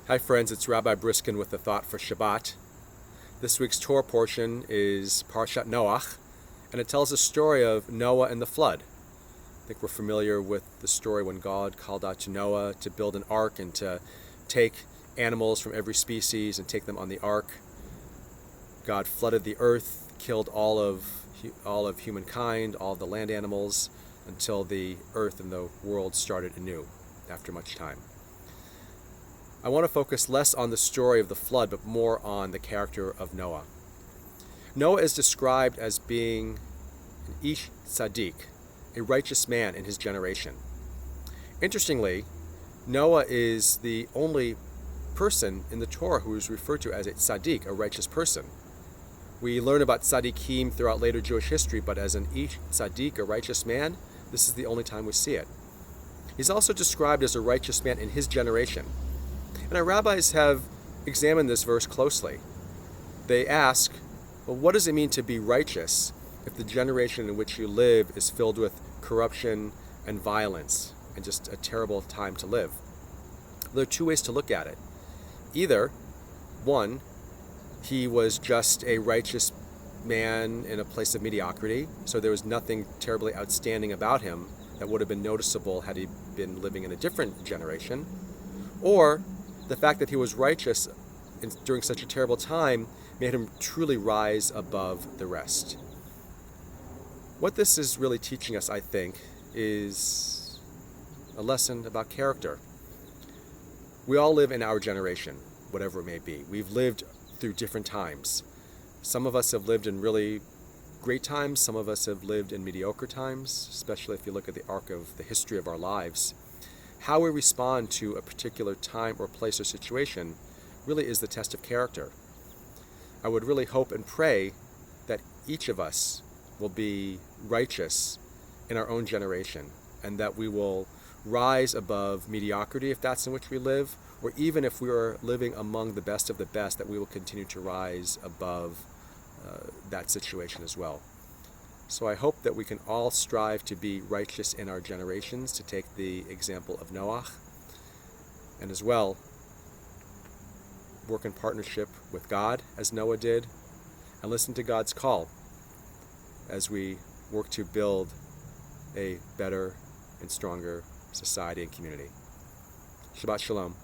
Hi friends, it's Rabbi Briskin with the thought for Shabbat. This week's Torah portion is Parshat Noach, and it tells the story of Noah and the flood. I think we're familiar with the story when God called out to Noah to build an ark and to take animals from every species and take them on the ark. God flooded the earth, killed all of humankind, all of the land animals, until the earth and the world started anew after much time. I want to focus less on the story of the flood, but more on the character of Noah. Noah is described as being an ish tzaddik, a righteous man in his generation. Interestingly, Noah is the only person in the Torah who is referred to as a tzaddik, a righteous person. We learn about tzaddikim throughout later Jewish history, but as an ish tzaddik, a righteous man, this is the only time we see it. He's also described as a righteous man in his generation. And our rabbis have examined this verse closely. They ask, well, what does it mean to be righteous if the generation in which you live is filled with corruption and violence and just a terrible time to live? There are two ways to look at it. Either, one, he was just a righteous man in a place of mediocrity, so there was nothing terribly outstanding about him that would have been noticeable had he been living in a different generation. Or the fact that he was righteous during such a terrible time made him truly rise above the rest. What this is really teaching us, I think, is a lesson about character. We all live in our generation, whatever it may be. We've lived through different times. Some of us have lived in really great times. Some of us have lived in mediocre times, especially if you look at the arc of the history of our lives. How we respond to a particular time or place or situation really is the test of character. I would really hope and pray that each of us will be righteous in our own generation, and that we will rise above mediocrity if that's in which we live, or even if we are living among the best of the best, that we will continue to rise above that situation as well. So I hope that we can all strive to be righteous in our generations, to take the example of Noach, and as well work in partnership with God as Noah did, and listen to God's call as we work to build a better and stronger society and community. Shabbat Shalom.